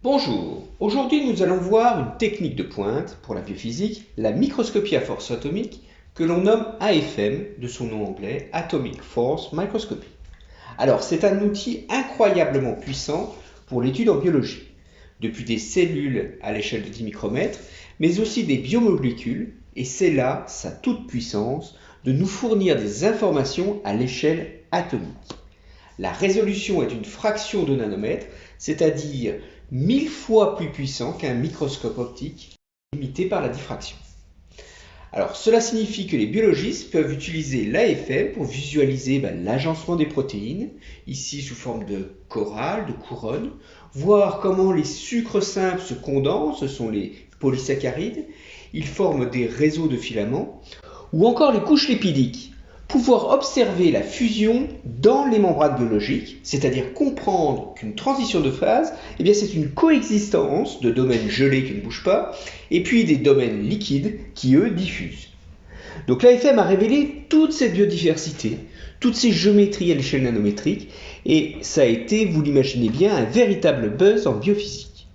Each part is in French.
Bonjour, aujourd'hui nous allons voir une technique de pointe pour la biophysique, la microscopie à force atomique, que l'on nomme AFM, de son nom anglais, Atomic Force Microscopy. Alors c'est un outil incroyablement puissant pour l'étude en biologie, depuis des cellules à l'échelle de 10 micromètres, mais aussi des biomolécules, et c'est là sa toute puissance de nous fournir des informations à l'échelle atomique. La résolution est une fraction de nanomètre, c'est-à-dire 1000 fois plus puissant qu'un microscope optique limité par la diffraction. Alors, cela signifie que les biologistes peuvent utiliser l'AFM pour visualiser l'agencement des protéines, ici sous forme de corals, de couronnes, voir comment les sucres simples se condensent, ce sont les polysaccharides, ils forment des réseaux de filaments, ou encore les couches lipidiques, pouvoir observer la fusion dans les membranes biologiques, c'est-à-dire comprendre qu'une transition de phase, c'est une coexistence de domaines gelés qui ne bougent pas, et puis des domaines liquides qui, eux, diffusent. Donc l'AFM a révélé toute cette biodiversité, toutes ces géométries à l'échelle nanométrique, et ça a été, vous l'imaginez bien, un véritable buzz en biophysique.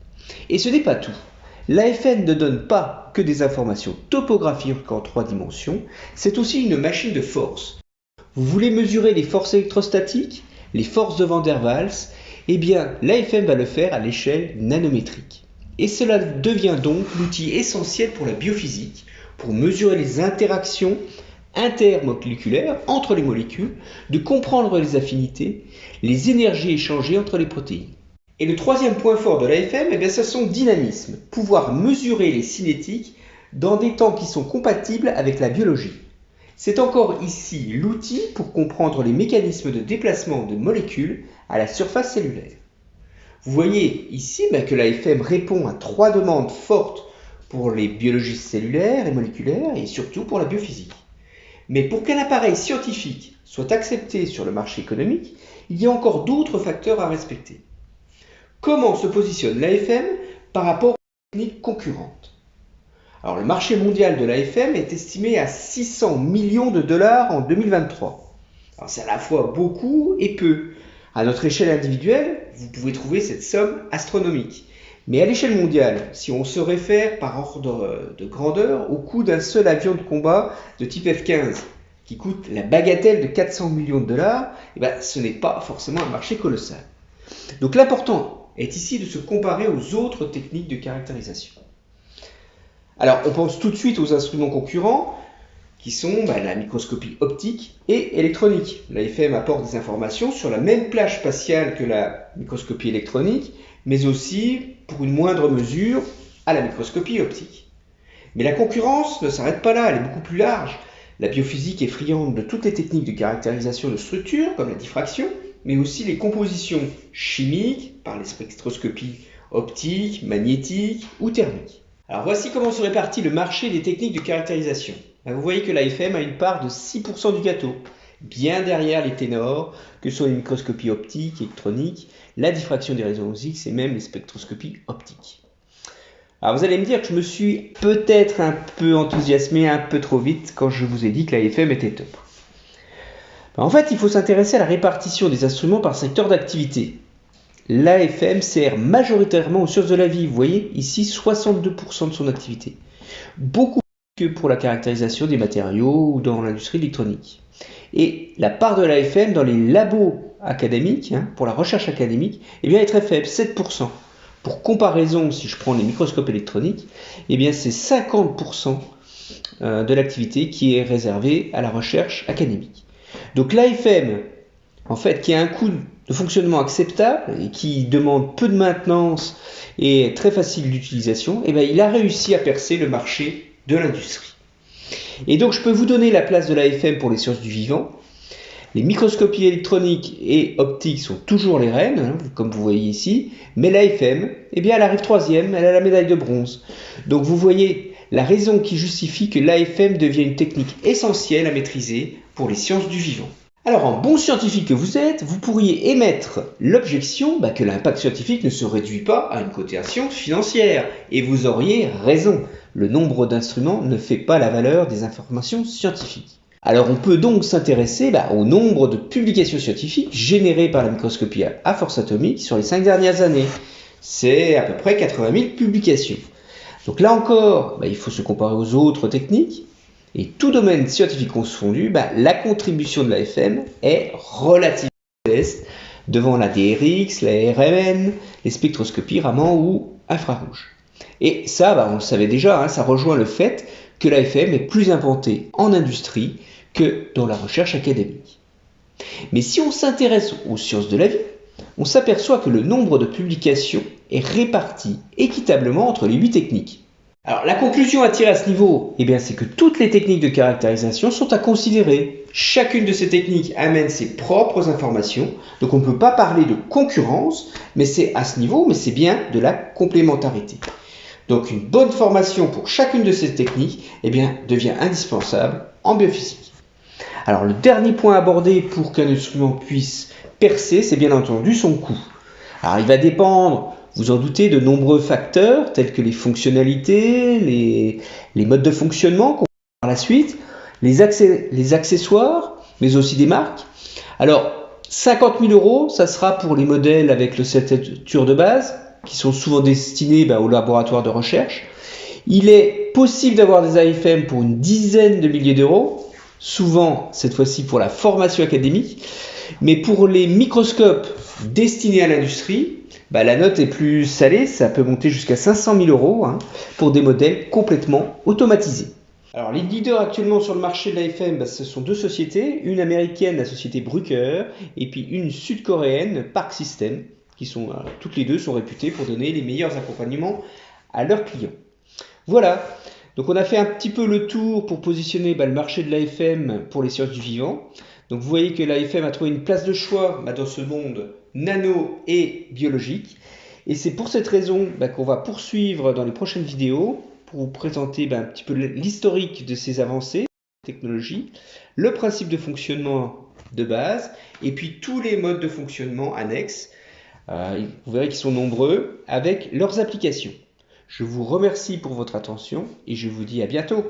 Et ce n'est pas tout. L'AFM ne donne pas que des informations topographiques en 3 dimensions, c'est aussi une machine de force. Vous voulez mesurer les forces électrostatiques, les forces de Van der Waals, l'AFM va le faire à l'échelle nanométrique. Et cela devient donc l'outil essentiel pour la biophysique, pour mesurer les interactions intermoléculaires entre les molécules, de comprendre les affinités, les énergies échangées entre les protéines. Et le troisième point fort de l'AFM, c'est son dynamisme, pouvoir mesurer les cinétiques dans des temps qui sont compatibles avec la biologie. C'est encore ici l'outil pour comprendre les mécanismes de déplacement de molécules à la surface cellulaire. Vous voyez ici que l'AFM répond à 3 demandes fortes pour les biologistes cellulaires et moléculaires et surtout pour la biophysique. Mais pour qu'un appareil scientifique soit accepté sur le marché économique, il y a encore d'autres facteurs à respecter. Comment se positionne l'AFM par rapport aux techniques concurrentes? Alors, le marché mondial de l'AFM est estimé à 600 millions de dollars en 2023. Alors, c'est à la fois beaucoup et peu. À notre échelle individuelle, vous pouvez trouver cette somme astronomique. Mais à l'échelle mondiale, si on se réfère par ordre de grandeur au coût d'un seul avion de combat de type F-15, qui coûte la bagatelle de 400 millions de dollars, ce n'est pas forcément un marché colossal. Donc l'important est ici de se comparer aux autres techniques de caractérisation. Alors, on pense tout de suite aux instruments concurrents, qui sont la microscopie optique et électronique. L'AFM apporte des informations sur la même plage spatiale que la microscopie électronique, mais aussi, pour une moindre mesure, à la microscopie optique. Mais la concurrence ne s'arrête pas là, elle est beaucoup plus large. La biophysique est friande de toutes les techniques de caractérisation de structures, comme la diffraction, mais aussi les compositions chimiques par les spectroscopies optiques, magnétiques ou thermiques. Alors voici comment se répartit le marché des techniques de caractérisation. Vous voyez que l'AFM a une part de 6% du gâteau, bien derrière les ténors, que sont les microscopies optiques, électroniques, la diffraction des rayons X et même les spectroscopies optiques. Alors vous allez me dire que je me suis peut-être un peu enthousiasmé un peu trop vite quand je vous ai dit que l'AFM était top. En fait, il faut s'intéresser à la répartition des instruments par secteur d'activité. L'AFM sert majoritairement aux sciences de la vie, vous voyez ici 62% de son activité. Beaucoup plus que pour la caractérisation des matériaux ou dans l'industrie électronique. Et la part de l'AFM dans les labos académiques, pour la recherche académique, est très faible, 7%. Pour comparaison, si je prends les microscopes électroniques, c'est 50% de l'activité qui est réservée à la recherche académique. Donc l'AFM, en fait, qui a un coût de fonctionnement acceptable et qui demande peu de maintenance et est très facile d'utilisation, il a réussi à percer le marché de l'industrie. Et donc je peux vous donner la place de l'AFM pour les sciences du vivant. Les microscopies électroniques et optiques sont toujours les reines, comme vous voyez ici, mais l'AFM, elle arrive 3e, elle a la médaille de bronze. Donc vous voyez la raison qui justifie que l'AFM devient une technique essentielle à maîtriser pour les sciences du vivant. Alors, en bon scientifique que vous êtes, vous pourriez émettre l'objection que l'impact scientifique ne se réduit pas à une cotation financière. Et vous auriez raison, le nombre d'instruments ne fait pas la valeur des informations scientifiques. Alors on peut donc s'intéresser au nombre de publications scientifiques générées par la microscopie à force atomique sur les 5 dernières années. c'est à peu près 80 000 publications. Donc là encore, il faut se comparer aux autres techniques. Et tout domaine scientifique confondu, la contribution de l'AFM est relativement modeste devant la DRX, la RMN, les spectroscopies Raman ou infrarouge. Et ça, on le savait déjà, ça rejoint le fait que l'AFM est plus implantée en industrie que dans la recherche académique. Mais si on s'intéresse aux sciences de la vie, on s'aperçoit que le nombre de publications est réparti équitablement entre les 8 techniques. Alors la conclusion à tirer à ce niveau, c'est que toutes les techniques de caractérisation sont à considérer. Chacune de ces techniques amène ses propres informations, donc on ne peut pas parler de concurrence, mais c'est à ce niveau, mais c'est bien de la complémentarité. Donc une bonne formation pour chacune de ces techniques devient indispensable en biophysique. Alors le dernier point abordé pour qu'un instrument puisse percer, c'est bien entendu son coût. Alors il va dépendre, vous en doutez, de nombreux facteurs tels que les fonctionnalités, les modes de fonctionnement qu'on va voir par la suite, les accessoires, mais aussi des marques. Alors 50 000 €, ça sera pour les modèles avec l'ossature de base, qui sont souvent destinés au laboratoire de recherche. Il est possible d'avoir des AFM pour une dizaine de milliers d'euros, souvent cette fois-ci pour la formation académique, mais pour les microscopes destinés à l'industrie, la note est plus salée, ça peut monter jusqu'à 500 000 € pour des modèles complètement automatisés. Alors les leaders actuellement sur le marché de l'AFM, ce sont 2 sociétés, une américaine, la société Bruker, et puis une sud-coréenne, Park System, qui sont toutes les deux sont réputées pour donner les meilleurs accompagnements à leurs clients. Voilà, donc on a fait un petit peu le tour pour positionner le marché de l'AFM pour les sciences du vivant. Donc vous voyez que l'AFM a trouvé une place de choix dans ce monde nano et biologique. Et c'est pour cette raison qu'on va poursuivre dans les prochaines vidéos pour vous présenter un petit peu l'historique de ces avancées, technologies, le principe de fonctionnement de base et puis tous les modes de fonctionnement annexes. Vous verrez qu'ils sont nombreux avec leurs applications. Je vous remercie pour votre attention et je vous dis à bientôt.